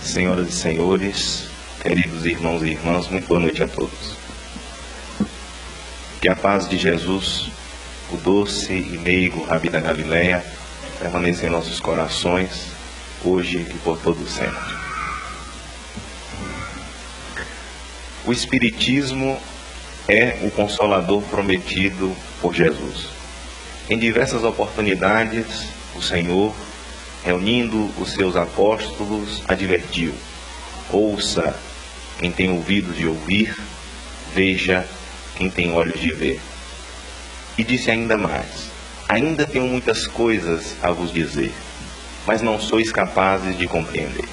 senhoras e senhores, queridos irmãos e irmãs, muito boa noite a todos. Que a paz de Jesus, o doce e meigo Rabi da Galileia, permaneça em nossos corações, hoje e por todo sempre. O Espiritismo é o Consolador prometido por Jesus. Em diversas oportunidades, o Senhor, reunindo os seus apóstolos, advertiu: ouça quem tem ouvidos de ouvir, veja quem tem olhos de ver. E disse ainda mais: ainda tenho muitas coisas a vos dizer, mas não sois capazes de compreender.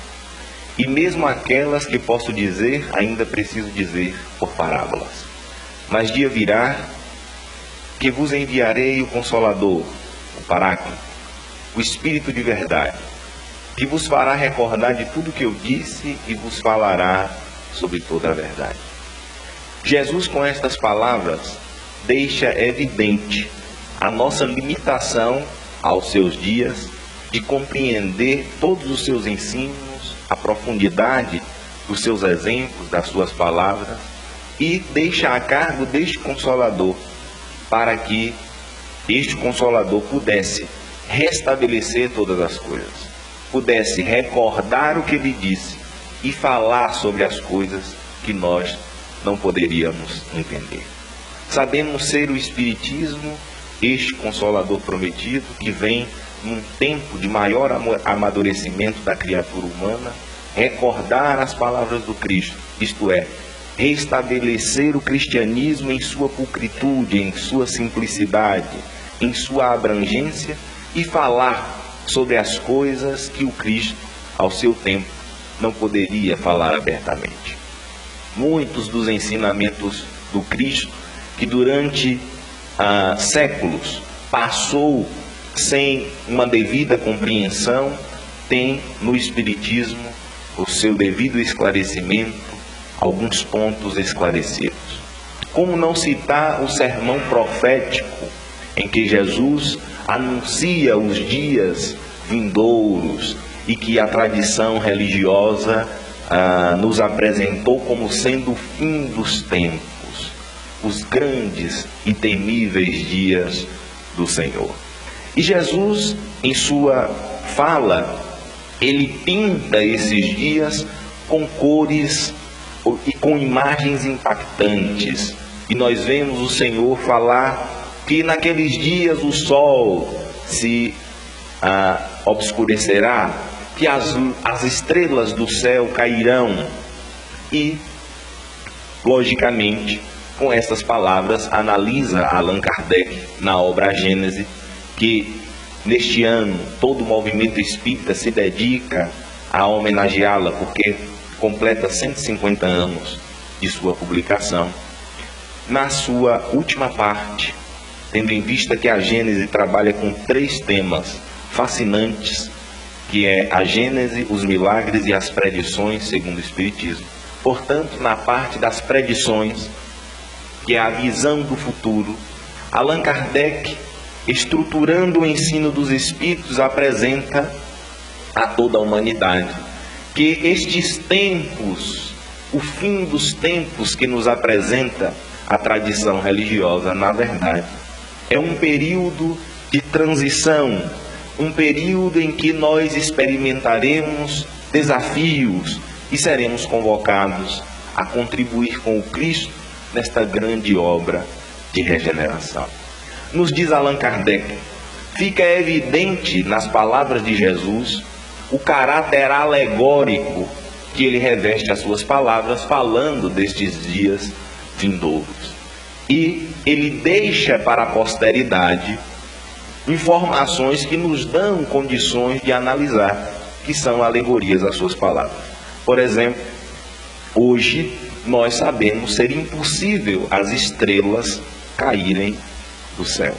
E mesmo aquelas que posso dizer, ainda preciso dizer por parábolas. Mas dia virá que vos enviarei o Consolador, o Paráclito, o Espírito de verdade, que vos fará recordar de tudo que eu disse e vos falará sobre toda a verdade. Jesus, com estas palavras, deixa evidente a nossa limitação aos seus dias de compreender todos os seus ensinos, a profundidade dos seus exemplos, das suas palavras, e deixa a cargo deste Consolador, para que este Consolador pudesse restabelecer todas as coisas, pudesse recordar o que ele disse e falar sobre as coisas que nós não poderíamos entender. Sabemos ser o Espiritismo este Consolador prometido que vem num tempo de maior amadurecimento da criatura humana, recordar as palavras do Cristo, isto é, restabelecer o cristianismo em sua pulcritude, em sua simplicidade, em sua abrangência, e falar sobre as coisas que o Cristo, ao seu tempo, não poderia falar abertamente. Muitos dos ensinamentos do Cristo, que durante séculos passou sem uma devida compreensão, tem no Espiritismo o seu devido esclarecimento, alguns pontos esclarecidos. Como não citar o sermão profético em que Jesus anuncia os dias vindouros e que a tradição religiosa nos apresentou como sendo o fim dos tempos, os grandes e temíveis dias do Senhor. E Jesus, em sua fala, ele pinta esses dias com cores e com imagens impactantes. E nós vemos o Senhor falar que naqueles dias o sol se obscurecerá, que as estrelas do céu cairão. E, logicamente, com essas palavras, analisa Allan Kardec na obra A Gênese, que neste ano todo o movimento espírita se dedica a homenageá-la, porque completa 150 anos de sua publicação. Na sua última parte, tendo em vista que a Gênese trabalha com 3 temas fascinantes, que é a Gênese, os milagres e as predições segundo o Espiritismo. Portanto, na parte das predições, que é a visão do futuro, Allan Kardec, estruturando o ensino dos Espíritos, apresenta a toda a humanidade que estes tempos, o fim dos tempos que nos apresenta a tradição religiosa, na verdade, é um período de transição, um período em que nós experimentaremos desafios e seremos convocados a contribuir com o Cristo nesta grande obra de regeneração. Nos diz Allan Kardec, fica evidente nas palavras de Jesus o caráter alegórico que ele reveste as suas palavras, falando destes dias vindouros. E ele deixa para a posteridade informações que nos dão condições de analisar, que são alegorias às suas palavras. Por exemplo, hoje nós sabemos ser impossível as estrelas caírem do céu.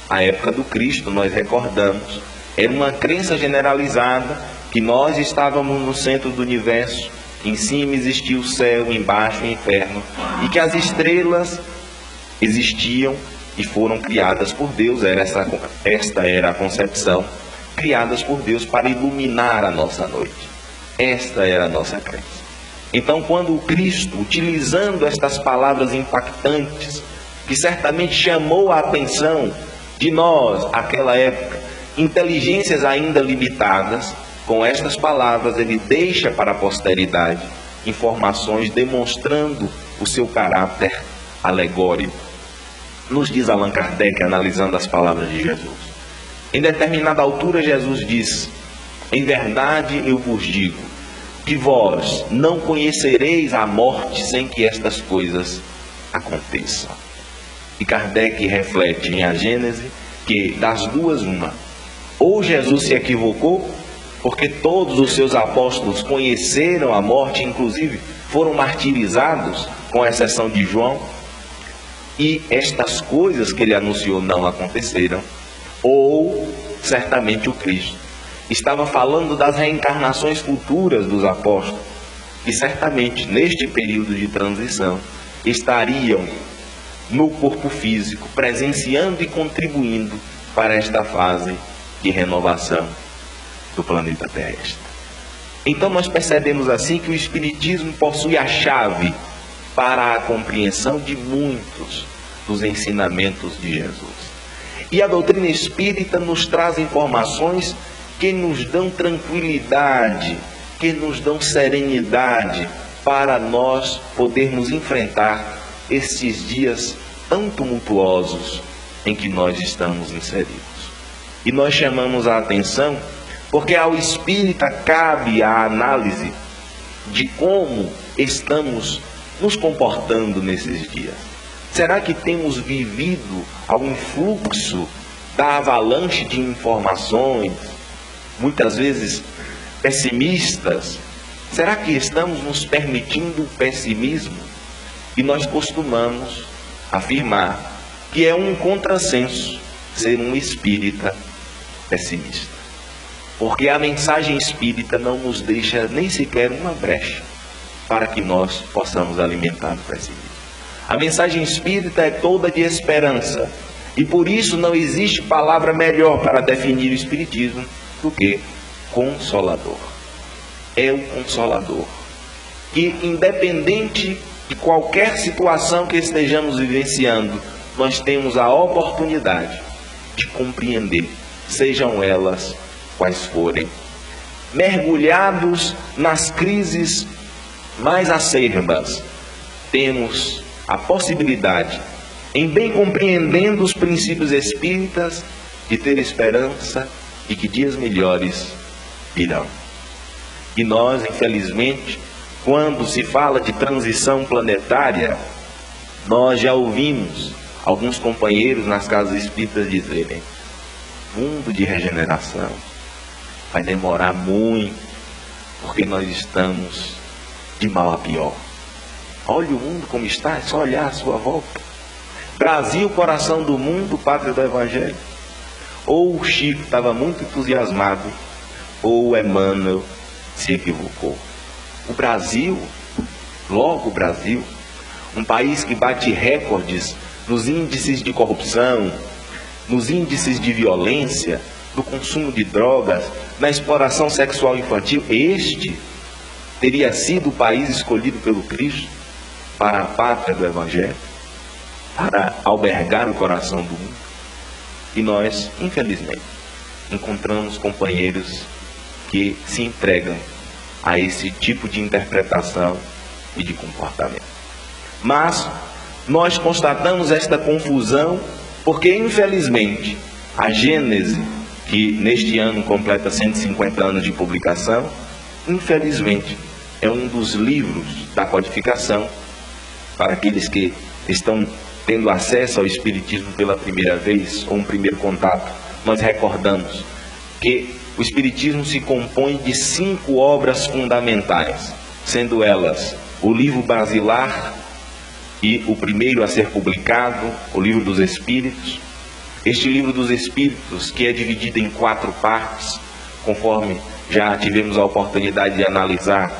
A época do Cristo, nós recordamos, era uma crença generalizada que nós estávamos no centro do universo, em cima existia o céu, embaixo o inferno, e que as estrelas existiam e foram criadas por Deus. Esta era a concepção, criadas por Deus para iluminar a nossa noite. Esta era a nossa crença. Então, quando o Cristo, utilizando estas palavras impactantes, que certamente chamou a atenção de nós, naquela época, inteligências ainda limitadas, com estas palavras ele deixa para a posteridade informações demonstrando o seu caráter alegórico. Nos diz Allan Kardec, analisando as palavras de Jesus. Em determinada altura, Jesus diz: em verdade eu vos digo, que vós não conhecereis a morte sem que estas coisas aconteçam. E Kardec reflete em A Gênese que das duas uma: ou Jesus se equivocou, porque todos os seus apóstolos conheceram a morte, inclusive foram martirizados, com exceção de João, e estas coisas que ele anunciou não aconteceram, ou certamente o Cristo estava falando das reencarnações futuras dos apóstolos, que certamente neste período de transição estariam no corpo físico, presenciando e contribuindo para esta fase de renovação do planeta terrestre. Então nós percebemos assim que o Espiritismo possui a chave para a compreensão de muitos dos ensinamentos de Jesus. E a doutrina espírita nos traz informações que nos dão tranquilidade, que nos dão serenidade para nós podermos enfrentar esses dias tão tumultuosos em que nós estamos inseridos. E nós chamamos a atenção porque ao espírita cabe a análise de como estamos nos comportando nesses dias. Será que temos vivido ao influxo da avalanche de informações, muitas vezes pessimistas? Será que estamos nos permitindo o pessimismo? E nós costumamos afirmar que é um contrassenso ser um espírita pessimista, porque a mensagem espírita não nos deixa nem sequer uma brecha para que nós possamos alimentar o pessimismo. A mensagem espírita é toda de esperança, e por isso não existe palavra melhor para definir o espiritismo do que consolador. É o consolador, que independente de qualquer situação que estejamos vivenciando, nós temos a oportunidade de compreender, sejam elas quais forem. Mergulhados nas crises mais acerbas, temos a possibilidade, em bem compreendendo os princípios espíritas, de ter esperança de que dias melhores virão. E nós, infelizmente, quando se fala de transição planetária, nós já ouvimos alguns companheiros nas casas espíritas dizerem: mundo de regeneração vai demorar muito, porque nós estamos de mal a pior. Olha o mundo como está, é só olhar à sua volta. Brasil, coração do mundo, pátria do Evangelho. Ou o Chico estava muito entusiasmado, ou o Emmanuel se equivocou. O Brasil, logo o Brasil, um país que bate recordes nos índices de corrupção, nos índices de violência, no consumo de drogas, na exploração sexual infantil, este teria sido o país escolhido pelo Cristo para a pátria do Evangelho, para albergar o coração do mundo. E nós, infelizmente, encontramos companheiros que se entregam a esse tipo de interpretação e de comportamento. Mas nós constatamos esta confusão porque, infelizmente, a Gênese, que neste ano completa 150 anos de publicação, infelizmente, é um dos livros da codificação. Para aqueles que estão tendo acesso ao Espiritismo pela primeira vez, ou um primeiro contato, nós recordamos que o Espiritismo se compõe de 5 obras fundamentais, sendo elas o livro basilar e o primeiro a ser publicado, o Livro dos Espíritos. Este Livro dos Espíritos, que é dividido em 4 partes, conforme já tivemos a oportunidade de analisar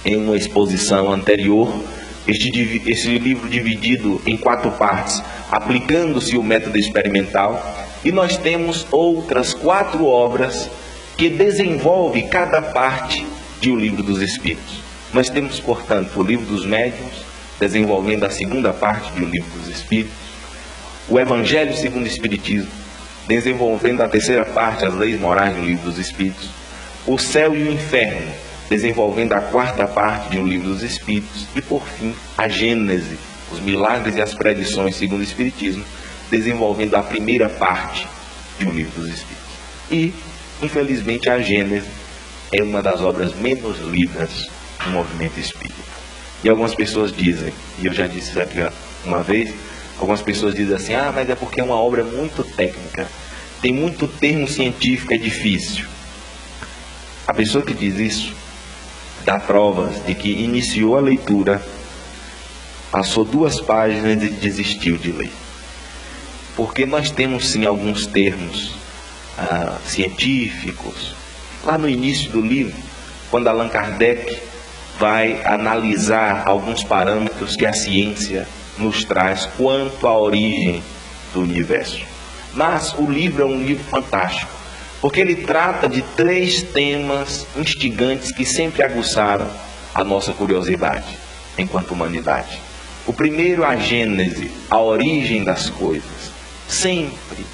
em uma exposição anterior. Este livro dividido em 4 partes, aplicando-se o método experimental, e nós temos outras 4 obras que desenvolvem cada parte de O Livro dos Espíritos. Nós temos, portanto, o Livro dos Médiuns, desenvolvendo a segunda parte de O Livro dos Espíritos, o Evangelho segundo o Espiritismo, desenvolvendo a terceira parte, as leis morais do Livro dos Espíritos, o Céu e o Inferno, desenvolvendo a quarta parte de O Livro dos Espíritos, e por fim, a Gênese, os milagres e as predições segundo o Espiritismo, desenvolvendo a primeira parte de O Livro dos Espíritos. E, infelizmente, a Gênese é uma das obras menos lidas do movimento espírita. E algumas pessoas dizem, e eu já disse isso aqui uma vez, algumas pessoas dizem assim, mas é porque é uma obra muito técnica, tem muito termo científico, é difícil. A pessoa que diz isso dá provas de que iniciou a leitura, passou 2 páginas e desistiu de ler. Porque nós temos sim alguns termos científicos. Lá no início do livro, quando Allan Kardec vai analisar alguns parâmetros que a ciência nos traz quanto à origem do universo. Mas o livro é um livro fantástico, porque ele trata de 3 temas instigantes que sempre aguçaram a nossa curiosidade enquanto humanidade. O primeiro, a gênese, a origem das coisas. Sempre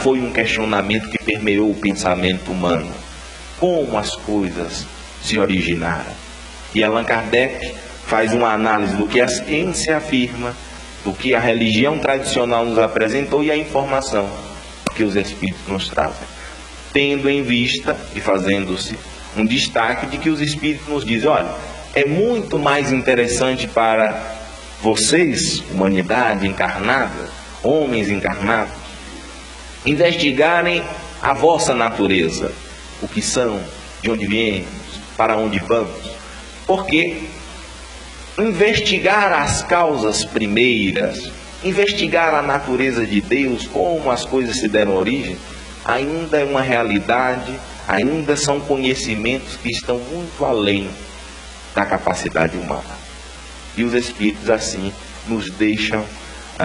foi um questionamento que permeou o pensamento humano. Como as coisas se originaram? E Allan Kardec faz uma análise do que a ciência afirma, do que a religião tradicional nos apresentou e a informação que os espíritos nos trazem. Tendo em vista e fazendo-se um destaque de que os espíritos nos dizem, olha, é muito mais interessante para vocês, humanidade encarnada, homens encarnados, investigarem a vossa natureza, o que são, de onde viemos, para onde vamos, porque investigar as causas primeiras, investigar a natureza de Deus, como as coisas se deram origem, ainda é uma realidade, ainda são conhecimentos que estão muito além da capacidade humana. E os espíritos assim nos deixam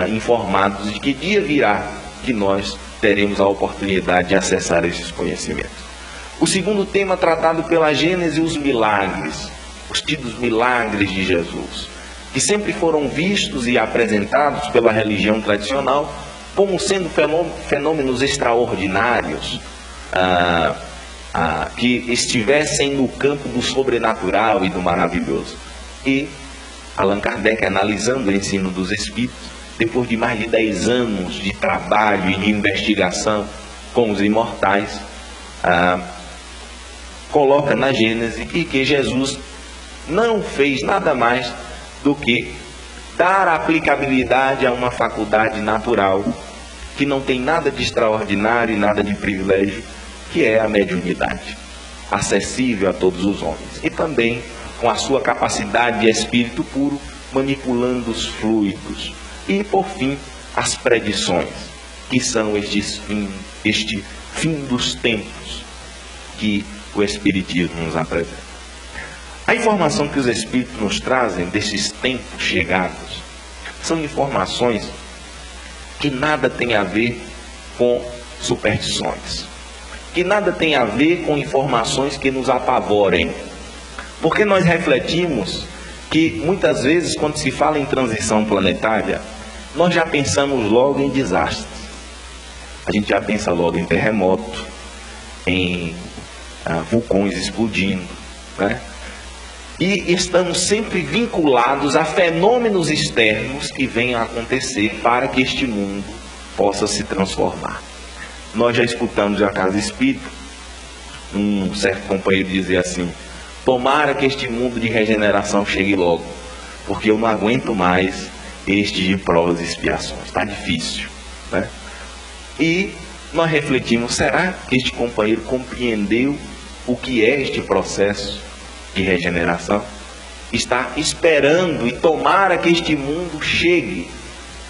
informados de que dia virá que nós teremos a oportunidade de acessar esses conhecimentos. O segundo tema tratado pela Gênese, os milagres, os tidos milagres de Jesus, que sempre foram vistos e apresentados pela religião tradicional como sendo fenômenos extraordinários, que estivessem no campo do sobrenatural e do maravilhoso. E Allan Kardec, analisando o ensino dos espíritos, depois de mais de 10 anos de trabalho e de investigação com os imortais, coloca na Gênese que Jesus não fez nada mais do que dar aplicabilidade a uma faculdade natural que não tem nada de extraordinário e nada de privilégio, que é a mediunidade, acessível a todos os homens. E também com a sua capacidade de espírito puro, manipulando os fluidos. E, por fim, as predições, que são este fim dos tempos que o Espiritismo nos apresenta. A informação que os Espíritos nos trazem desses tempos chegados são informações que nada tem a ver com superstições, que nada tem a ver com informações que nos apavorem, porque nós refletimos que muitas vezes, quando se fala em transição planetária, nós já pensamos logo em desastres. A gente já pensa logo em terremoto, em vulcões explodindo, né? E estamos sempre vinculados a fenômenos externos que venham a acontecer para que este mundo possa se transformar. Nós já escutamos na Casa Espírita um certo companheiro dizer assim: tomara que este mundo de regeneração chegue logo, porque eu não aguento mais este de provas e expiações, está difícil, né? E nós refletimos, será que este companheiro compreendeu o que é este processo de regeneração? Está esperando e tomara que este mundo chegue.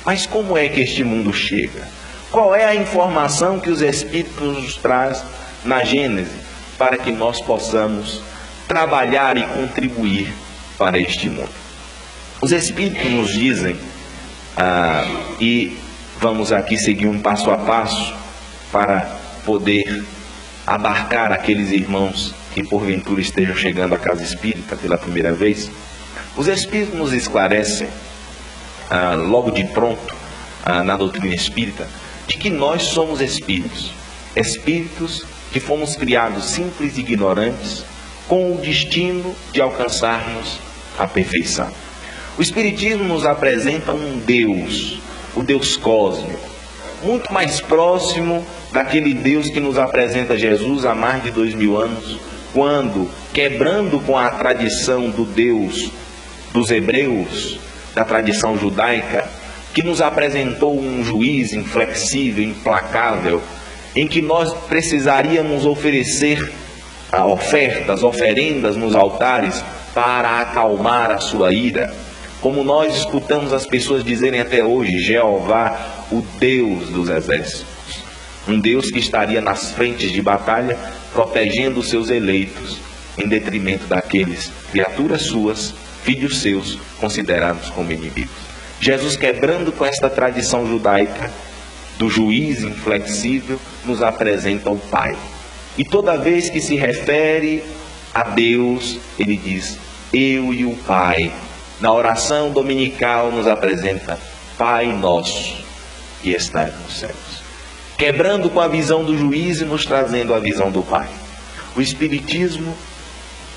Mas como é que este mundo chega? Qual é a informação que os Espíritos nos trazem na Gênese para que nós possamos trabalhar e contribuir para este mundo? Os Espíritos nos dizem, e vamos aqui seguir um passo a passo para poder abarcar aqueles irmãos que porventura estejam chegando à casa espírita pela primeira vez, os Espíritos nos esclarecem, logo de pronto, na doutrina espírita, de que nós somos espíritos. Espíritos que fomos criados simples e ignorantes, com o destino de alcançarmos a perfeição. O Espiritismo nos apresenta um Deus, o Deus cósmico, muito mais próximo daquele Deus que nos apresenta Jesus há mais de 2000 anos, quando, quebrando com a tradição do Deus dos hebreus, da tradição judaica, que nos apresentou um juiz inflexível, implacável, em que nós precisaríamos oferecer ofertas, oferendas nos altares para acalmar a sua ira. Como nós escutamos as pessoas dizerem até hoje, Jeová, o Deus dos exércitos. Um Deus que estaria nas frentes de batalha, protegendo os seus eleitos, em detrimento daqueles, criaturas suas, filhos seus, considerados como inimigos. Jesus, quebrando com esta tradição judaica, do juiz inflexível, nos apresenta o Pai. E toda vez que se refere a Deus, ele diz, eu e o Pai. Na oração dominical nos apresenta, Pai nosso, que estás nos céus. Quebrando com a visão do juiz e nos trazendo a visão do Pai. O Espiritismo,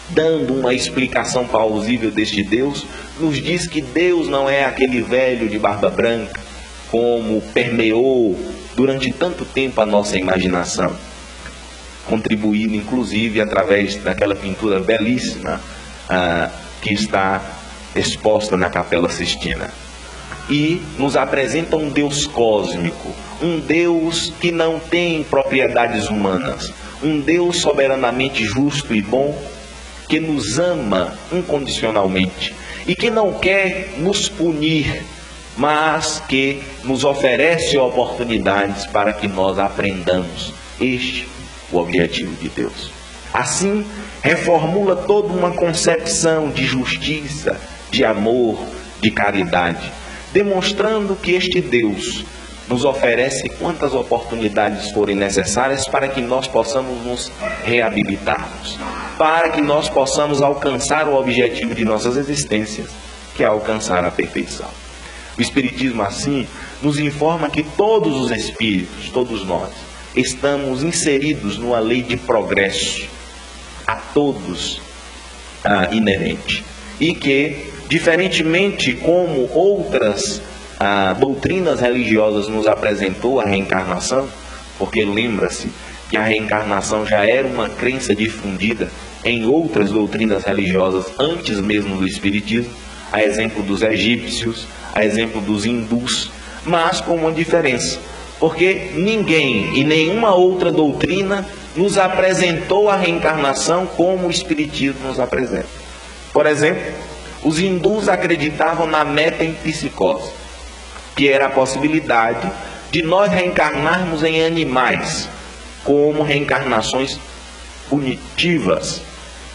dando uma explicação plausível deste Deus, nos diz que Deus não é aquele velho de barba branca, como permeou durante tanto tempo a nossa imaginação, contribuindo inclusive através daquela pintura belíssima que está exposta na Capela Sistina. E nos apresenta um Deus cósmico, um Deus que não tem propriedades humanas, um Deus soberanamente justo e bom, que nos ama incondicionalmente e que não quer nos punir, mas que nos oferece oportunidades para que nós aprendamos. Este é o objetivo de Deus. Assim, reformula toda uma concepção de justiça, de amor, de caridade, demonstrando que este Deus nos oferece quantas oportunidades forem necessárias para que nós possamos nos reabilitarmos, para que nós possamos alcançar o objetivo de nossas existências, que é alcançar a perfeição. O Espiritismo, assim, nos informa que todos os espíritos, todos nós, estamos inseridos numa lei de progresso, a todos inerente, e que, diferentemente como outras doutrinas religiosas nos apresentou a reencarnação, porque lembra-se que a reencarnação já era uma crença difundida em outras doutrinas religiosas antes mesmo do Espiritismo, a exemplo dos egípcios, a exemplo dos hindus, mas com uma diferença, porque ninguém e nenhuma outra doutrina nos apresentou a reencarnação como o Espiritismo nos apresenta. Por exemplo, os hindus acreditavam na metempsicose, que era a possibilidade de nós reencarnarmos em animais, como reencarnações punitivas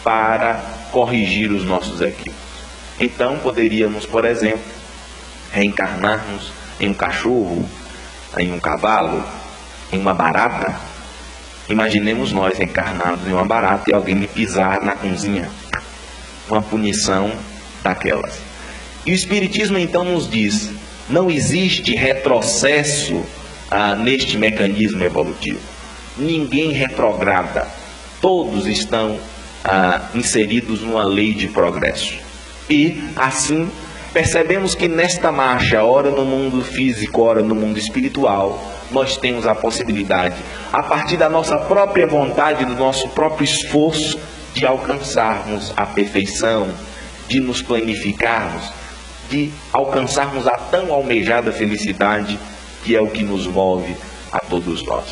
para corrigir os nossos equívocos. Então poderíamos, por exemplo, reencarnarmos em um cachorro, em um cavalo, em uma barata. Imaginemos nós reencarnados em uma barata e alguém me pisar na cozinha. Uma punição daquelas. E o Espiritismo então nos diz, não existe retrocesso neste mecanismo evolutivo. Ninguém retrograda. Todos estão inseridos numa lei de progresso. E, assim, percebemos que nesta marcha, ora no mundo físico, ora no mundo espiritual, nós temos a possibilidade, a partir da nossa própria vontade, do nosso próprio esforço, de alcançarmos a perfeição, de nos planificarmos, de alcançarmos a tão almejada felicidade, que é o que nos move a todos nós.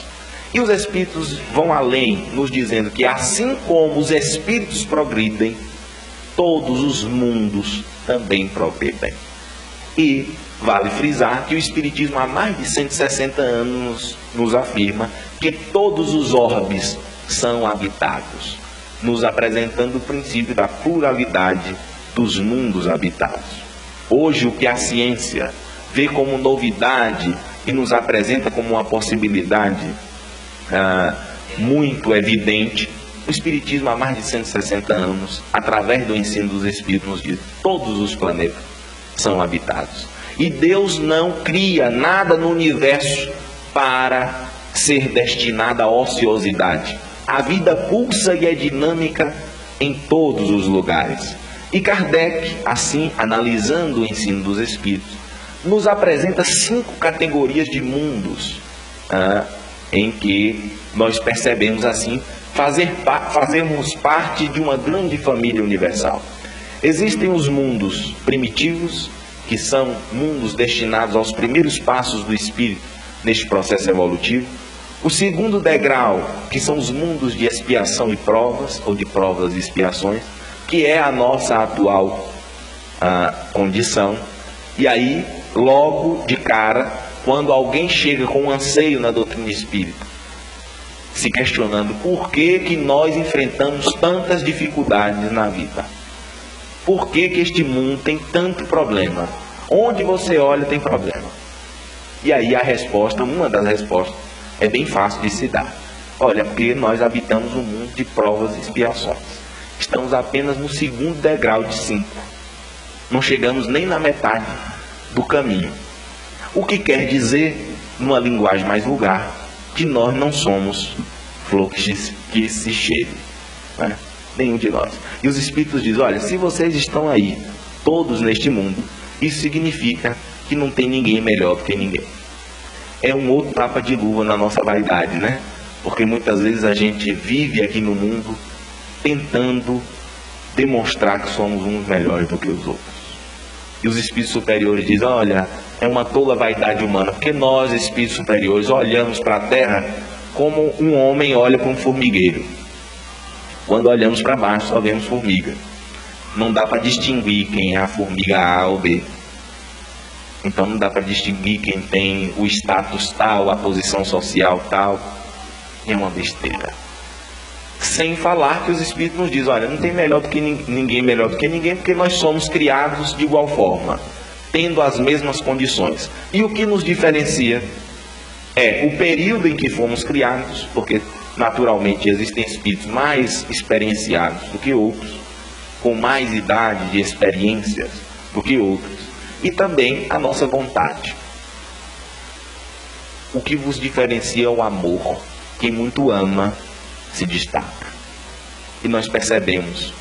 E os Espíritos vão além, nos dizendo que assim como os Espíritos progridem, todos os mundos também progridem. E vale frisar que o Espiritismo há mais de 160 anos nos afirma que todos os orbes são habitados, nos apresentando o princípio da pluralidade dos mundos habitados. Hoje, o que a ciência vê como novidade e nos apresenta como uma possibilidade muito evidente. O Espiritismo há mais de 160 anos, através do ensino dos Espíritos, nos diz que todos os planetas são habitados. E Deus não cria nada no universo para ser destinado à ociosidade. A vida pulsa e é dinâmica em todos os lugares. E Kardec, assim, analisando o ensino dos Espíritos, nos apresenta 5 categorias de mundos em que nós percebemos assim fazermos parte de uma grande família universal. Existem os mundos primitivos, que são mundos destinados aos primeiros passos do espírito neste processo evolutivo. O segundo degrau, que são os mundos de expiação e provas, ou de provas e expiações, que é a nossa atual condição. E aí, logo de cara, quando alguém chega com um anseio na doutrina espírita, se questionando por que nós enfrentamos tantas dificuldades na vida, por que este mundo tem tanto problema, onde você olha tem problema. E aí a resposta, uma das respostas, é bem fácil de se dar. Olha, porque nós habitamos um mundo de provas e expiações. Estamos apenas no segundo degrau de 5. Não chegamos nem na metade do caminho. O que quer dizer, numa linguagem mais vulgar, que nós não somos flor que se cheire, né? Nenhum de nós. E os Espíritos dizem, olha, se vocês estão aí, todos neste mundo, isso significa que não tem ninguém melhor do que ninguém. É um outro tapa de luva na nossa vaidade, né? Porque muitas vezes a gente vive aqui no mundo tentando demonstrar que somos uns melhores do que os outros. E os espíritos superiores dizem, olha, é uma tola vaidade humana, porque nós, espíritos superiores, olhamos para a Terra como um homem olha para um formigueiro. Quando olhamos para baixo, só vemos formiga. Não dá para distinguir quem é a formiga A ou B. Então não dá para distinguir quem tem o status tal, a posição social tal. É uma besteira. Sem falar que os Espíritos nos dizem, olha, não tem melhor do que ninguém melhor do que ninguém, porque nós somos criados de igual forma, tendo as mesmas condições. E o que nos diferencia é o período em que fomos criados, porque naturalmente existem espíritos mais experienciados do que outros, com mais idade de experiências do que outros, e também a nossa vontade. O que vos diferencia é o amor. Quem muito ama se destaca. E nós percebemos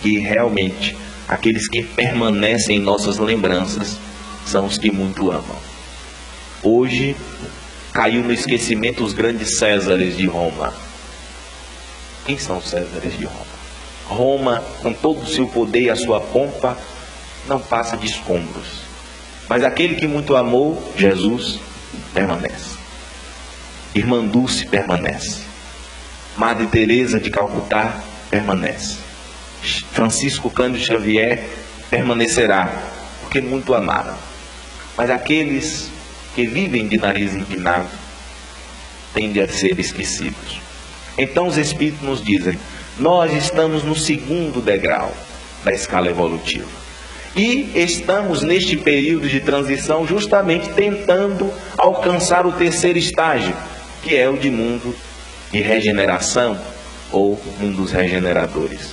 que realmente aqueles que permanecem em nossas lembranças são os que muito amam. Hoje caiu no esquecimento os grandes Césares de Roma. Quem são os Césares de Roma? Roma, com todo o seu poder e a sua pompa, não passa de escombros. Mas aquele que muito amou, Jesus, permanece. Irmã Dulce permanece. Madre Teresa de Calcutá permanece. Francisco Cândido Xavier permanecerá, porque muito amaram. Mas aqueles que vivem de nariz empinado tendem a ser esquecidos. Então os Espíritos nos dizem, nós estamos no segundo degrau da escala evolutiva. E estamos neste período de transição justamente tentando alcançar o terceiro estágio, que é o de mundo de regeneração ou mundos regeneradores.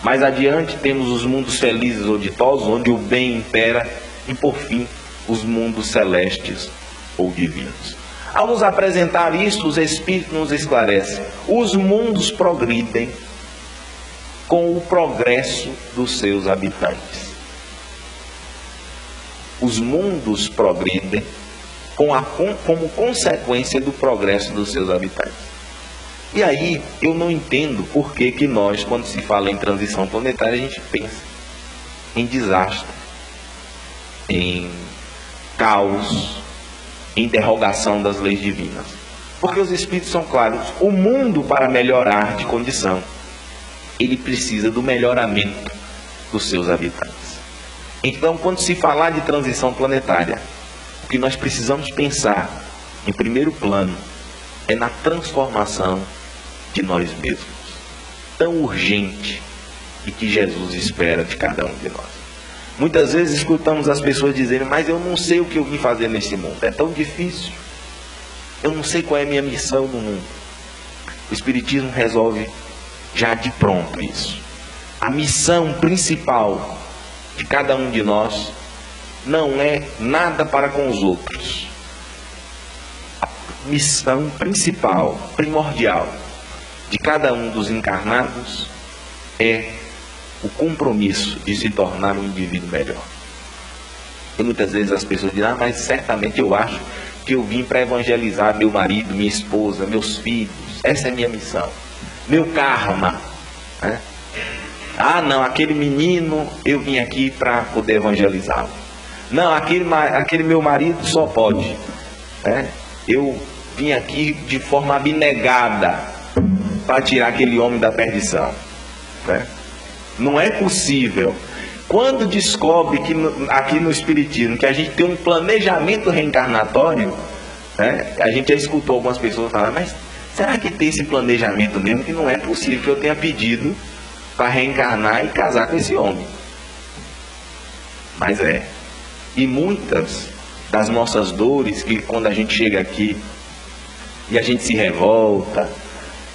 Mais adiante temos os mundos felizes ou ditosos, onde o bem impera, e por fim os mundos celestes ou divinos. Ao nos apresentar isto, os Espíritos nos esclarecem. Os mundos progridem com o progresso dos seus habitantes. Os mundos progridem como consequência do progresso dos seus habitantes. E aí eu não entendo por que nós, quando se fala em transição planetária, a gente pensa em desastre, em caos, em interrogação das leis divinas. Porque os Espíritos são claros, o mundo, para melhorar de condição, ele precisa do melhoramento dos seus habitantes. Então, quando se falar de transição planetária, o que nós precisamos pensar, em primeiro plano, é na transformação de nós mesmos, tão urgente e que Jesus espera de cada um de nós. Muitas vezes escutamos as pessoas dizerem, mas eu não sei o que eu vim fazer nesse mundo, é tão difícil, eu não sei qual é a minha missão no mundo. O Espiritismo resolve já de pronto isso. A missão principal de cada um de nós não é nada para com os outros. A missão principal, primordial, de cada um dos encarnados é o compromisso de se tornar um indivíduo melhor. E muitas vezes as pessoas dizem, mas certamente eu acho que eu vim para evangelizar meu marido, minha esposa, meus filhos. Essa é a minha missão. Meu karma. Né? Ah, não, aquele menino eu vim aqui para poder evangelizá-lo. Não, aquele meu marido só pode. Né? Eu vim aqui de forma abnegada para tirar aquele homem da perdição. Né? Não é possível. Quando descobre que aqui no Espiritismo que a gente tem um planejamento reencarnatório, né? A gente já escutou algumas pessoas falar, mas será que tem esse planejamento mesmo? Que não é possível que eu tenha pedido para reencarnar e casar com esse homem. Mas é. E muitas das nossas dores, que quando a gente chega aqui e a gente se revolta,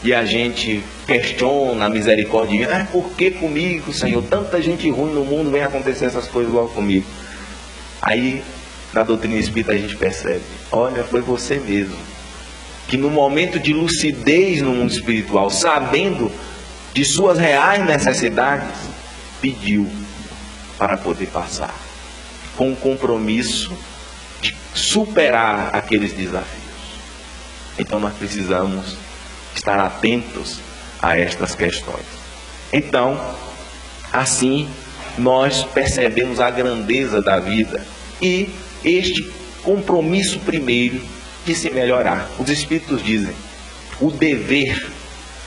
e a gente questiona a misericórdia divina, por que comigo, Senhor? Tanta gente ruim no mundo, vem acontecer essas coisas logo comigo. Aí, na doutrina espírita, a gente percebe, olha, foi você mesmo, que no momento de lucidez no mundo espiritual, sabendo de suas reais necessidades, pediu para poder passar, com o compromisso de superar aqueles desafios. Então nós precisamos estar atentos a estas questões. Então, assim, nós percebemos a grandeza da vida e este compromisso primeiro de se melhorar. Os Espíritos dizem, o dever,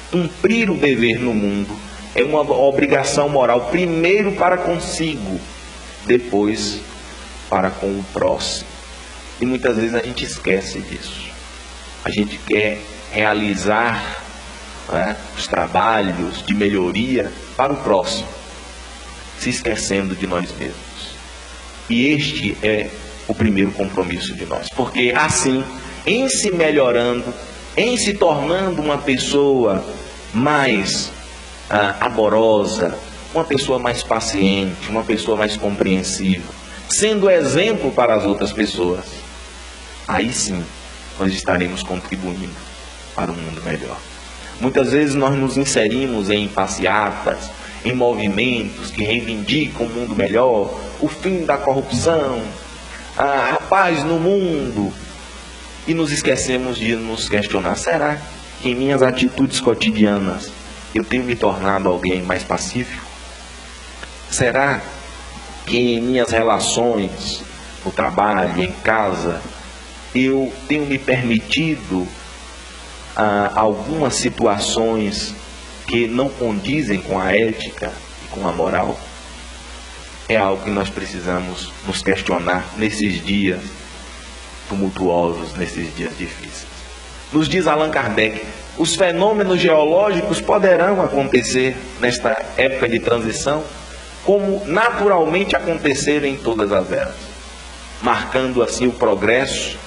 cumprir o dever no mundo, é uma obrigação moral, primeiro para consigo, depois para com o próximo. E muitas vezes a gente esquece disso. A gente quer realizar, né, os trabalhos de melhoria para o próximo, se esquecendo de nós mesmos. E este é o primeiro compromisso de nós, porque assim, em se melhorando, em se tornando uma pessoa mais amorosa, uma pessoa mais paciente, uma pessoa mais compreensiva, sendo exemplo para as outras pessoas, aí sim nós estaremos contribuindo para um mundo melhor. Muitas vezes nós nos inserimos em passeatas, em movimentos que reivindicam um mundo melhor, o fim da corrupção, a paz no mundo, e nos esquecemos de nos questionar, será que em minhas atitudes cotidianas eu tenho me tornado alguém mais pacífico? Será que em minhas relações, no trabalho, em casa, eu tenho me permitido algumas situações que não condizem com a ética e com a moral? É algo que nós precisamos nos questionar nesses dias tumultuosos, nesses dias difíceis. Nos diz Allan Kardec, os fenômenos geológicos poderão acontecer nesta época de transição, como naturalmente aconteceram em todas as eras, marcando assim o progresso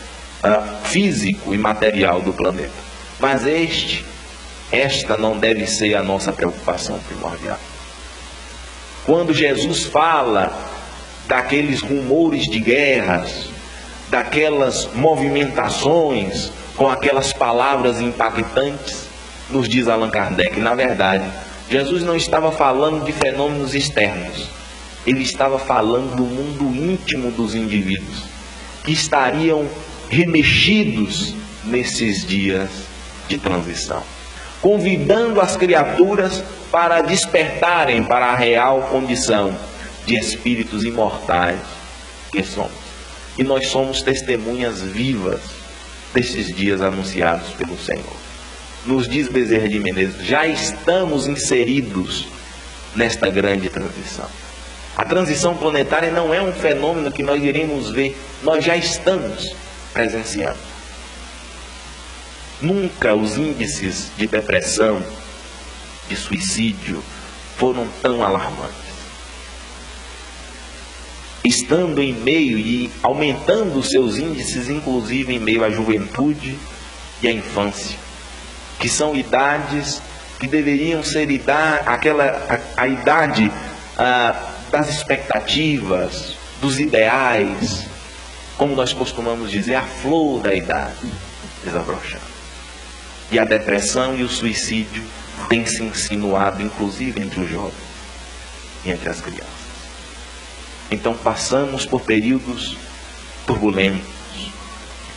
físico e material do planeta. Mas esta não deve ser a nossa preocupação primordial. Quando Jesus fala daqueles rumores de guerras, daquelas movimentações, com aquelas palavras impactantes, nos diz Allan Kardec, na verdade, Jesus não estava falando de fenômenos externos, ele estava falando do mundo íntimo dos indivíduos, que estariam remexidos nesses dias de transição, convidando as criaturas para despertarem para a real condição de espíritos imortais que somos. E nós somos testemunhas vivas desses dias anunciados pelo Senhor. Nos diz Bezerra de Menezes, já estamos inseridos nesta grande transição. A transição planetária não é um fenômeno que nós iremos ver, nós já estamos presenciando. Nunca os índices de depressão, de suicídio, foram tão alarmantes. Estando em meio e aumentando os seus índices, inclusive em meio à juventude e à infância. que são idades que deveriam ser a idade das expectativas, dos ideais, como nós costumamos dizer, a flor da idade, desabrochando. E a depressão e o suicídio têm se insinuado, inclusive entre os jovens e entre as crianças. Então passamos por períodos turbulentos.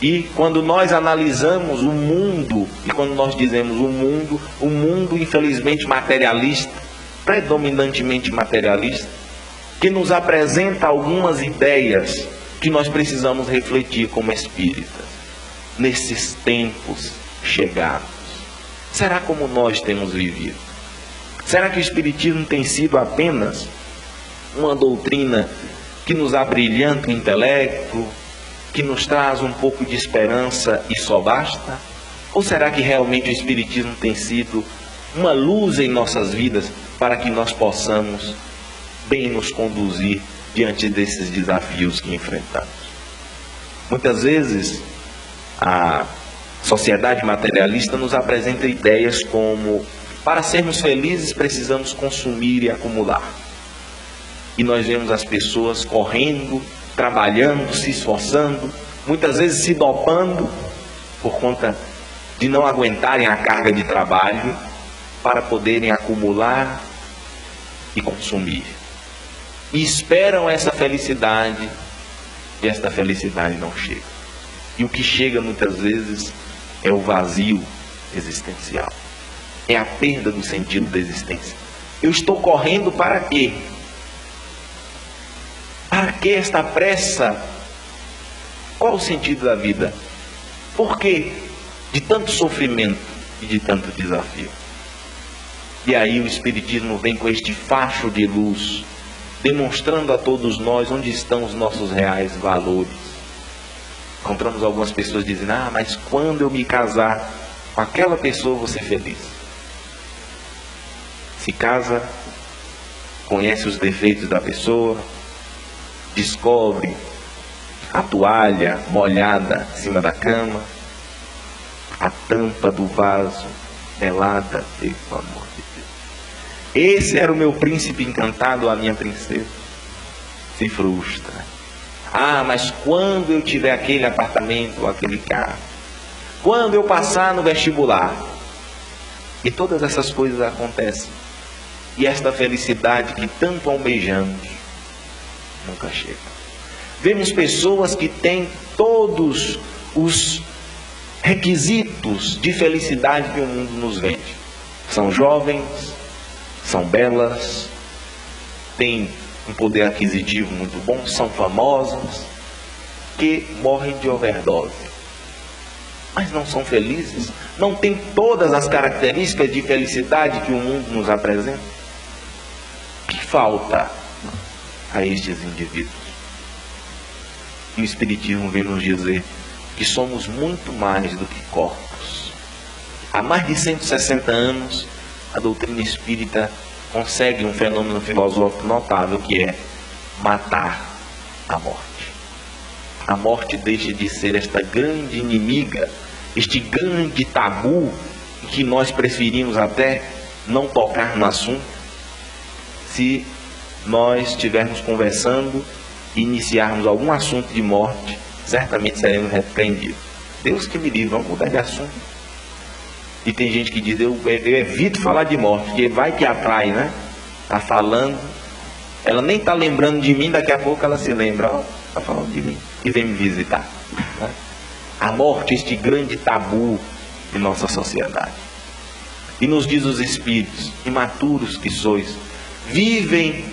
E quando nós analisamos o mundo, e quando nós dizemos o mundo infelizmente materialista, predominantemente materialista, que nos apresenta algumas ideias que nós precisamos refletir como espíritas, nesses tempos chegados. Será como nós temos vivido? Será que o Espiritismo tem sido apenas uma doutrina que nos abrilhanta o intelecto, que nos traz um pouco de esperança e só basta? Ou será que realmente o Espiritismo tem sido uma luz em nossas vidas para que nós possamos bem nos conduzir diante desses desafios que enfrentamos? Muitas vezes a sociedade materialista nos apresenta ideias como: para sermos felizes precisamos consumir e acumular. E nós vemos as pessoas correndo, trabalhando, se esforçando, muitas vezes se dopando por conta de não aguentarem a carga de trabalho, para poderem acumular e consumir. E esperam essa felicidade, e esta felicidade não chega. E o que chega muitas vezes é o vazio existencial, é a perda do sentido da existência. Eu estou correndo para quê? Para que esta pressa? Qual o sentido da vida? Por que de tanto sofrimento e de tanto desafio? E aí o Espiritismo vem com este facho de luz, demonstrando a todos nós onde estão os nossos reais valores. Encontramos algumas pessoas dizendo: mas quando eu me casar com aquela pessoa eu vou ser feliz. Se casa, conhece os defeitos da pessoa, descobre a toalha molhada em cima da cama, a tampa do vaso melada, pelo amor de Deus. Esse era o meu príncipe encantado, a minha princesa. Se frustra. Mas quando eu tiver aquele apartamento ou aquele carro, quando eu passar no vestibular, e todas essas coisas acontecem, e esta felicidade que tanto almejamos nunca chega. Vemos pessoas que têm todos os requisitos de felicidade que o mundo nos vende. São jovens, são belas, têm um poder aquisitivo muito bom, são famosas, que morrem de overdose. Mas não são felizes, não têm todas as características de felicidade que o mundo nos apresenta. O que falta a estes indivíduos? E o Espiritismo vem nos dizer que somos muito mais do que corpos. Há mais de 160 anos, a doutrina espírita consegue um fenômeno filosófico notável, que é matar a morte. A morte deixa de ser esta grande inimiga, este grande tabu, em que nós preferimos até não tocar no assunto. Se nós estivermos conversando e iniciarmos algum assunto de morte, certamente seremos repreendidos. Deus que me livre, vamos mudar de assunto. E tem gente que diz: eu evito falar de morte, porque vai que atrai, né? Está falando, ela nem está lembrando de mim, daqui a pouco ela se lembra: está falando de mim, e vem me visitar. Né? A morte, este grande tabu de nossa sociedade. E nos diz os espíritos, imaturos que sois, vivem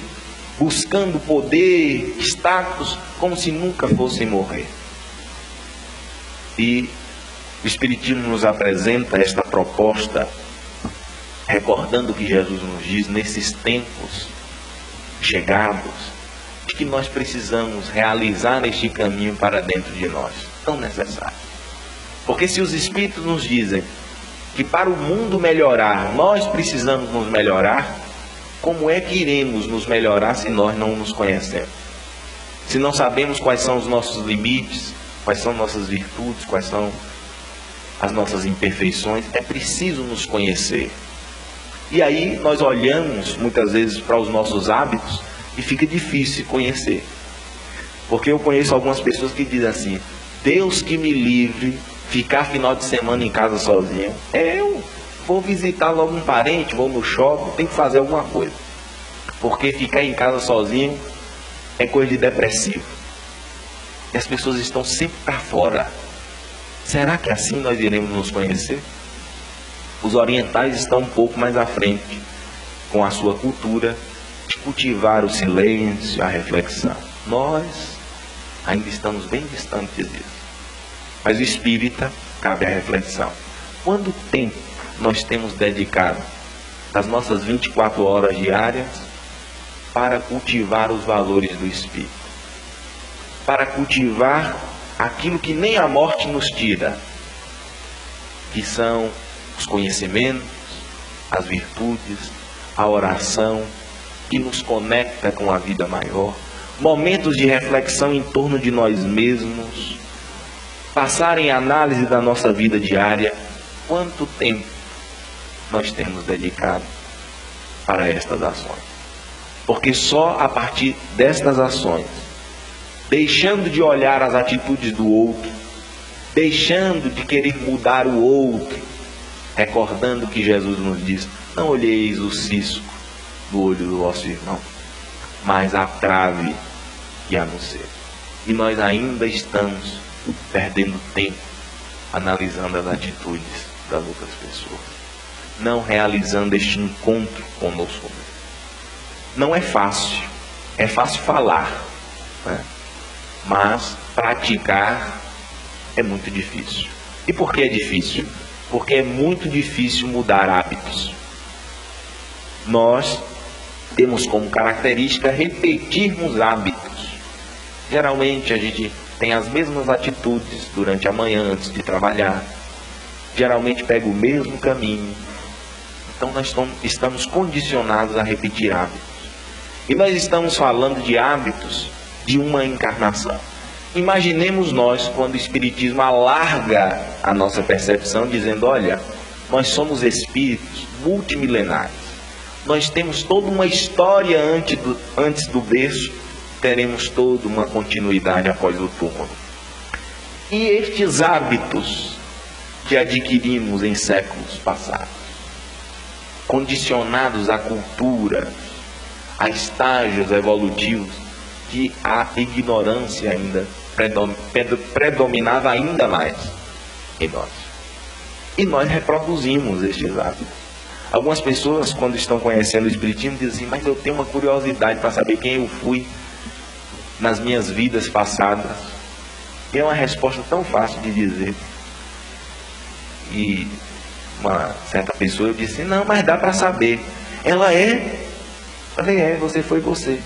buscando poder, status, como se nunca fossem morrer. E o Espiritismo nos apresenta esta proposta, recordando o que Jesus nos diz nesses tempos chegados, de que nós precisamos realizar este caminho para dentro de nós, tão necessário. Porque se os Espíritos nos dizem que para o mundo melhorar, nós precisamos nos melhorar, como é que iremos nos melhorar se nós não nos conhecemos? Se não sabemos quais são os nossos limites, quais são nossas virtudes, quais são as nossas imperfeições, é preciso nos conhecer. E aí nós olhamos muitas vezes para os nossos hábitos e fica difícil conhecer. Porque eu conheço algumas pessoas que dizem assim: Deus que me livre ficar final de semana em casa sozinho. Eu vou visitar logo um parente, vou no shopping, tem que fazer alguma coisa. Porque ficar em casa sozinho é coisa de depressivo. E as pessoas estão sempre para fora. Será que assim nós iremos nos conhecer? Os orientais estão um pouco mais à frente, com a sua cultura, de cultivar o silêncio, a reflexão. Nós ainda estamos bem distantes disso. Mas o espírita, cabe a reflexão. Quanto tempo nós temos dedicado das nossas 24 horas diárias para cultivar os valores do espírito? Para cultivar aquilo que nem a morte nos tira, que são os conhecimentos, as virtudes, a oração, que nos conecta com a vida maior, momentos de reflexão em torno de nós mesmos, passar em análise da nossa vida diária. Quanto tempo nós temos dedicado para estas ações? Porque só a partir destas ações, deixando de olhar as atitudes do outro, deixando de querer mudar o outro, recordando que Jesus nos diz: não olheis o cisco do olho do vosso irmão, mas a trave que há no seu. E nós ainda estamos perdendo tempo analisando as atitudes das outras pessoas, não realizando este encontro conosco mesmo. Não é fácil falar, né? Mas praticar é muito difícil. E por que é difícil? Porque é muito difícil mudar hábitos. Nós temos como característica repetirmos hábitos. Geralmente a gente tem as mesmas atitudes durante a manhã antes de trabalhar. Geralmente pega o mesmo caminho. Então nós estamos condicionados a repetir hábitos. E nós estamos falando de hábitos de uma encarnação. Imaginemos nós quando o Espiritismo alarga a nossa percepção, dizendo: olha, nós somos espíritos multimilenares. Nós temos toda uma história antes do berço, teremos toda uma continuidade após o túmulo. E estes hábitos que adquirimos em séculos passados, condicionados à cultura, a estágios evolutivos, que a ignorância ainda predominava ainda mais em nós. E nós reproduzimos estes hábitos. Algumas pessoas, quando estão conhecendo o Espiritismo, dizem: mas eu tenho uma curiosidade para saber quem eu fui nas minhas vidas passadas. E é uma resposta tão fácil de dizer. E uma certa pessoa, eu disse: não, mas dá para saber. Ela é? Eu falei: você foi você.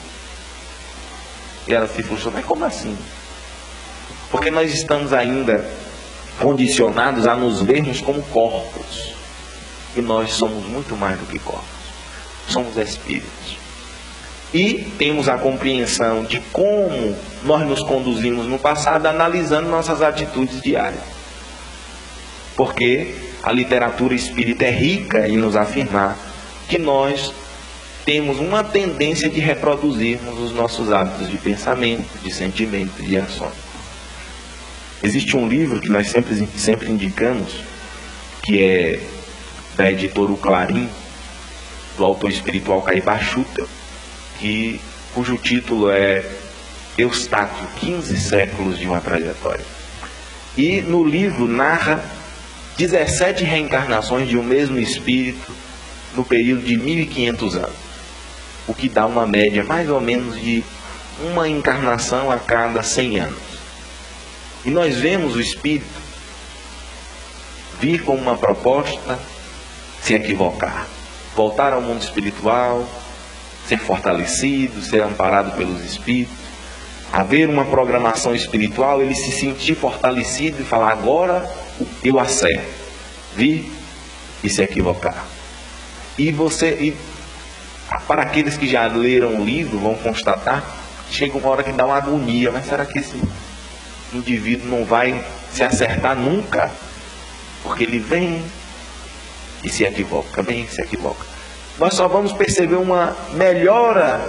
E ela se frustrou: mas como assim? Porque nós estamos ainda condicionados a nos vermos como corpos. E nós somos muito mais do que corpos. Somos espíritos. E temos a compreensão de como nós nos conduzimos no passado, analisando nossas atitudes diárias. Porque a literatura espírita é rica em nos afirmar que nós temos uma tendência de reproduzirmos os nossos hábitos de pensamento, de sentimento, de ações. Existe um livro que nós sempre indicamos, que é da editora O Clarim, do autor espiritual Caibá Schutel, cujo título é Eustáquio, 15 séculos de uma trajetória. E no livro narra 17 reencarnações de um mesmo espírito no período de 1500 anos, o que dá uma média mais ou menos de uma encarnação a cada 100 anos. E nós vemos o espírito vir com uma proposta, se equivocar, voltar ao mundo espiritual, ser fortalecido, ser amparado pelos espíritos, haver uma programação espiritual, ele se sentir fortalecido e falar: agora eu acerto, vir e se equivocar. E para aqueles que já leram o livro, vão constatar, chega uma hora que dá uma agonia: mas será que esse indivíduo não vai se acertar nunca? Porque ele vem e se equivoca, vem e se equivoca. Nós só vamos perceber uma melhora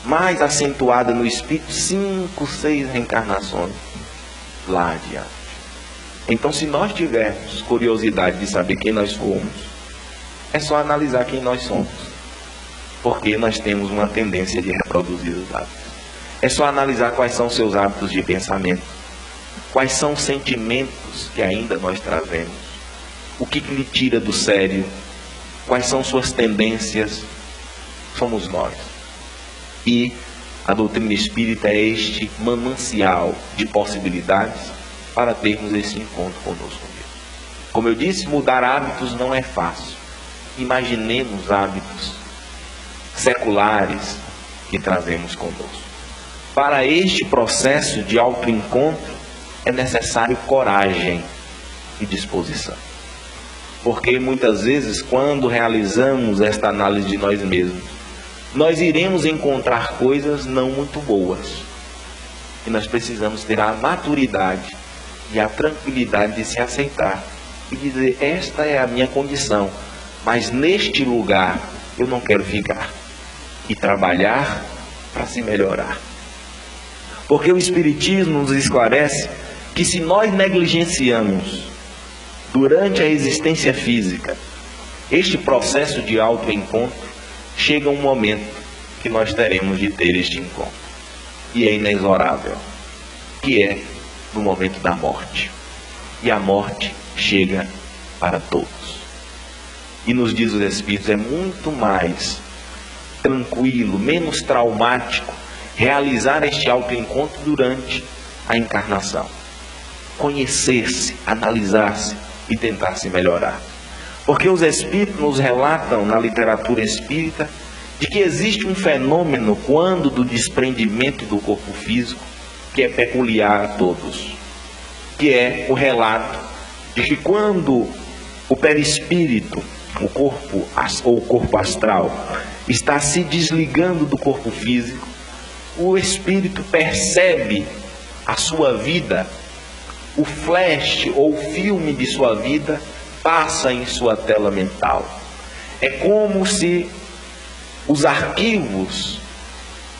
mais acentuada no espírito 5, 6 reencarnações lá adiante. Então, se nós tivermos curiosidade de saber quem nós fomos, é só analisar quem nós somos, porque nós temos uma tendência de reproduzir os hábitos. É só analisar quais são os seus hábitos de pensamento, quais são os sentimentos que ainda nós trazemos, o que lhe tira do sério, quais são suas tendências. Somos nós. E a doutrina espírita é este manancial de possibilidades para termos esse encontro conosco mesmo. Como eu disse, mudar hábitos não é fácil. Imaginemos hábitos seculares que trazemos conosco. Para este processo de autoencontro é necessário coragem e disposição. Porque muitas vezes, quando realizamos esta análise de nós mesmos, nós iremos encontrar coisas não muito boas. E nós precisamos ter a maturidade e a tranquilidade de se aceitar e dizer: esta é a minha condição, mas neste lugar eu não quero ficar. E trabalhar para se melhorar. Porque o Espiritismo nos esclarece que se nós negligenciamos durante a existência física este processo de autoencontro, chega um momento que nós teremos de ter este encontro. E é inexorável, que é no momento da morte. E a morte chega para todos. E nos diz os Espíritos, é muito mais tranquilo, menos traumático realizar este autoencontro durante a encarnação. Conhecer-se, analisar-se e tentar se melhorar. Porque os Espíritos nos relatam na literatura espírita de que existe um fenômeno quando do desprendimento do corpo físico que é peculiar a todos, que é o relato de que quando o perispírito, o corpo ou o corpo astral, está se desligando do corpo físico, o espírito percebe a sua vida, o flash ou o filme de sua vida passa em sua tela mental. É como se os arquivos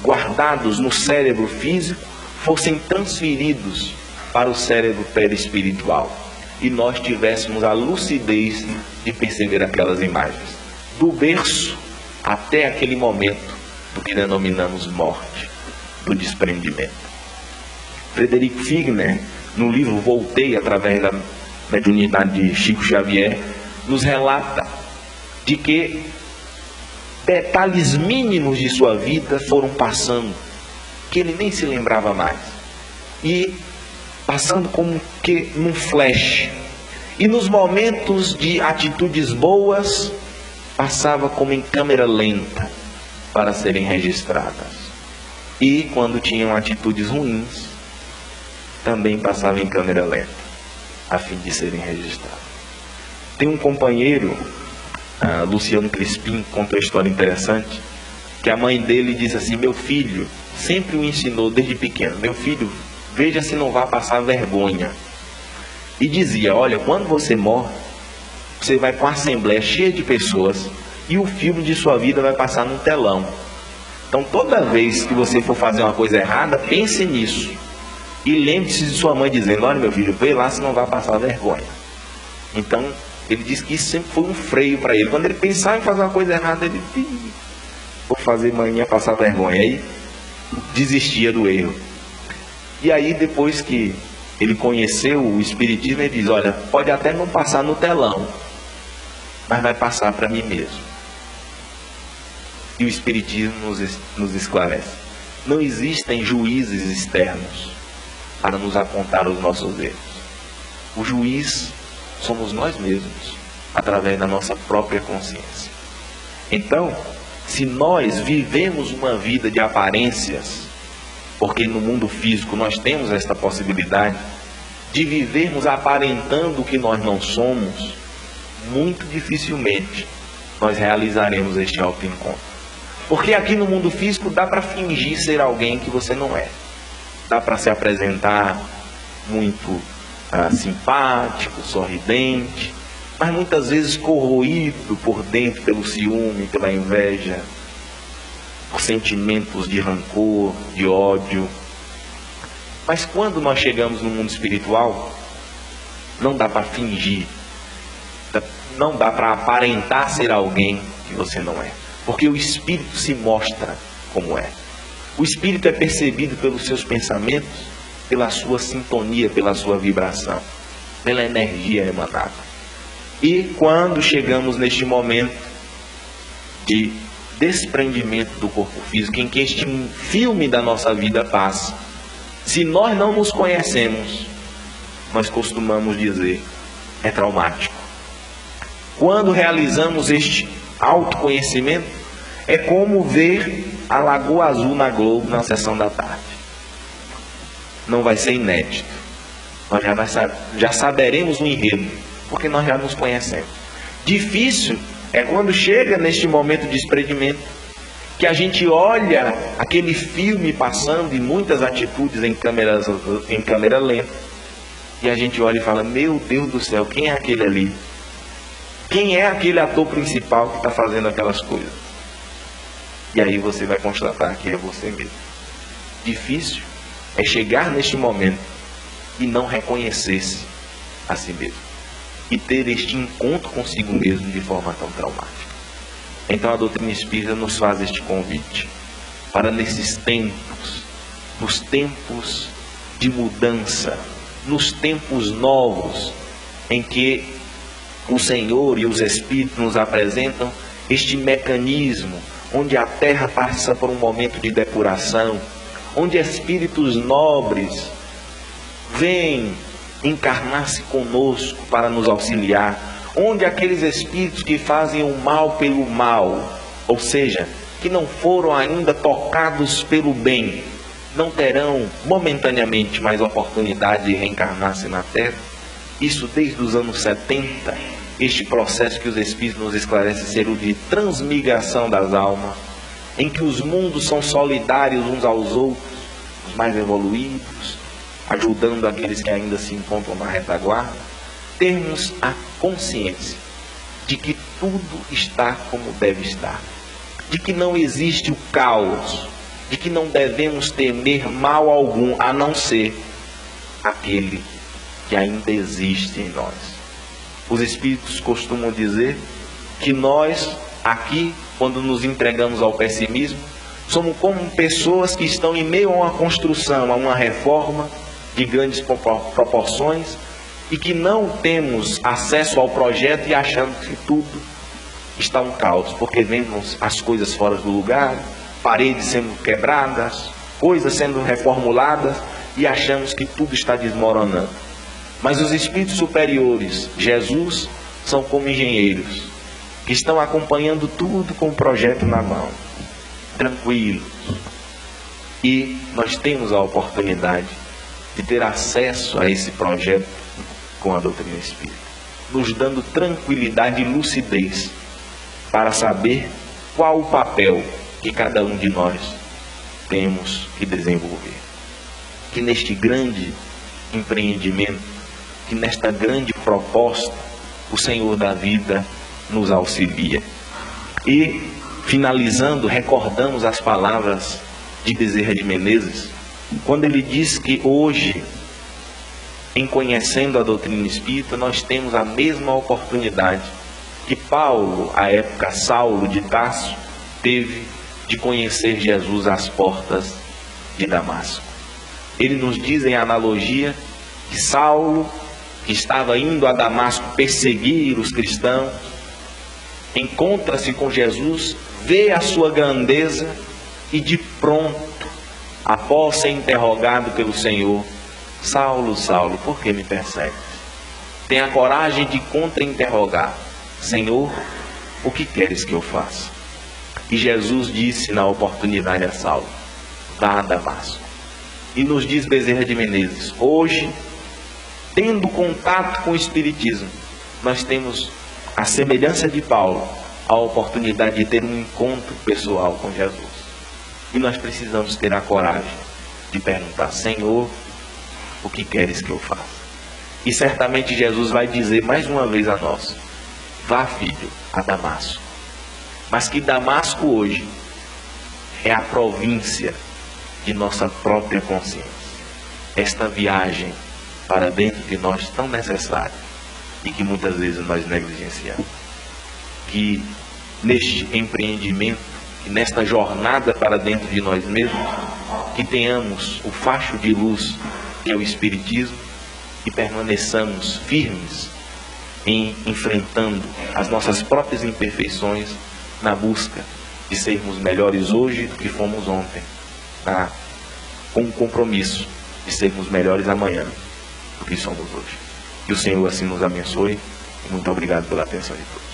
guardados no cérebro físico fossem transferidos para o cérebro perispiritual e nós tivéssemos a lucidez de perceber aquelas imagens, do berço até aquele momento do que denominamos morte, do desprendimento. Frederico Figner, no livro Voltei, através da mediunidade de Chico Xavier, nos relata de que detalhes mínimos de sua vida foram passando, que ele nem se lembrava mais, e passando como que num flash, e nos momentos de atitudes boas passava como em câmera lenta para serem registradas, e quando tinham atitudes ruins também passava em câmera lenta a fim de serem registradas. Tem um companheiro, Luciano Crispim, conta uma história interessante, que a mãe dele disse assim: meu filho sempre o ensinou desde pequeno, meu filho, veja se não vai passar vergonha. E dizia: olha, quando você morre, você vai para uma assembleia cheia de pessoas e o filme de sua vida vai passar num telão. Então toda vez que você for fazer uma coisa errada, pense nisso. E lembre-se de sua mãe dizendo: olha, meu filho, vê lá se não vai passar vergonha. Então ele disse que isso sempre foi um freio para ele. Quando ele pensava em fazer uma coisa errada, ele: vou fazer manhã passar vergonha. Aí desistia do erro. E aí, depois que ele conheceu o Espiritismo, ele diz: olha, pode até não passar no telão, mas vai passar para mim mesmo. E o Espiritismo nos esclarece: não existem juízes externos para nos apontar os nossos erros. O juiz somos nós mesmos, através da nossa própria consciência. Então, se nós vivemos uma vida de aparências, porque no mundo físico nós temos esta possibilidade de vivermos aparentando o que nós não somos, muito dificilmente nós realizaremos este autoencontro. Porque aqui no mundo físico dá para fingir ser alguém que você não é. Dá para se apresentar muito simpático, sorridente, mas muitas vezes corroído por dentro pelo ciúme, pela inveja, por sentimentos de rancor, de ódio. Mas quando nós chegamos no mundo espiritual, não dá para fingir, não dá para aparentar ser alguém que você não é, porque o Espírito se mostra como é. O Espírito é percebido pelos seus pensamentos, pela sua sintonia, pela sua vibração, pela energia emanada. E quando chegamos neste momento de desprendimento do corpo físico, em que este filme da nossa vida passa, se nós não nos conhecemos, nós costumamos dizer, é traumático. Quando realizamos este autoconhecimento, é como ver a Lagoa Azul na Globo na sessão da tarde. Não vai ser inédito. Nós já saberemos o enredo, porque nós já nos conhecemos. Difícil é quando chega neste momento de desprendimento, que a gente olha aquele filme passando e muitas atitudes em câmera lenta, e a gente olha e fala, meu Deus do céu, quem é aquele ali? Quem é aquele ator principal que está fazendo aquelas coisas? E aí você vai constatar que é você mesmo. Difícil é chegar neste momento e não reconhecer-se a si mesmo, e ter este encontro consigo mesmo de forma tão traumática. Então a doutrina espírita nos faz este convite para nesses tempos, nos tempos de mudança, nos tempos novos em que o Senhor e os Espíritos nos apresentam este mecanismo onde a Terra passa por um momento de depuração, onde espíritos nobres vêm encarnar-se conosco para nos auxiliar, onde aqueles espíritos que fazem o mal pelo mal, ou seja, que não foram ainda tocados pelo bem, não terão momentaneamente mais oportunidade de reencarnar-se na Terra. Isso desde os anos 70, este processo que os Espíritos nos esclarecem ser o de transmigração das almas, em que os mundos são solidários uns aos outros, os mais evoluídos, ajudando aqueles que ainda se encontram na retaguarda. Termos a consciência de que tudo está como deve estar, de que não existe o caos, de que não devemos temer mal algum, a não ser aquele que ainda existe em nós. Os Espíritos costumam dizer que nós, aqui, quando nos entregamos ao pessimismo, somos como pessoas que estão em meio a uma construção, a uma reforma de grandes proporções, e que não temos acesso ao projeto e achamos que tudo está um caos, porque vemos as coisas fora do lugar, paredes sendo quebradas, coisas sendo reformuladas, e achamos que tudo está desmoronando. Mas os espíritos superiores, Jesus, são como engenheiros, que estão acompanhando tudo com o projeto na mão, tranquilos. E nós temos a oportunidade de ter acesso a esse projeto com a doutrina espírita, nos dando tranquilidade e lucidez para saber qual o papel que cada um de nós temos que desenvolver. Que neste grande empreendimento, que nesta grande proposta, o Senhor da vida nos auxilia. E, finalizando, recordamos as palavras de Bezerra de Menezes, quando ele diz que hoje, em conhecendo a doutrina espírita, nós temos a mesma oportunidade que Paulo, à época Saulo de Tarso, teve de conhecer Jesus às portas de Damasco. Ele nos diz em analogia que Saulo, que estava indo a Damasco perseguir os cristãos, encontra-se com Jesus, vê a sua grandeza e de pronto, após ser interrogado pelo Senhor, Saulo, Saulo, por que me persegues? Tem a coragem de contra-interrogar, Senhor, o que queres que eu faça? E Jesus disse na oportunidade a Saulo, vá a Damasco. E nos diz Bezerra de Menezes, hoje, tendo contato com o Espiritismo, nós temos a semelhança de Paulo, a oportunidade de ter um encontro pessoal com Jesus. E nós precisamos ter a coragem de perguntar, Senhor, o que queres que eu faça? E certamente Jesus vai dizer mais uma vez a nós: vá, filho, a Damasco. Mas que Damasco hoje é a província de nossa própria consciência. Esta viagem para dentro de nós tão necessária e que muitas vezes nós negligenciamos. Que neste empreendimento, que nesta jornada para dentro de nós mesmos, que tenhamos o facho de luz que é o Espiritismo e permaneçamos firmes em enfrentando as nossas próprias imperfeições na busca de sermos melhores hoje do que fomos ontem, com o compromisso de sermos melhores amanhã do que somos hoje. Que o Senhor assim nos abençoe e muito obrigado pela atenção de todos.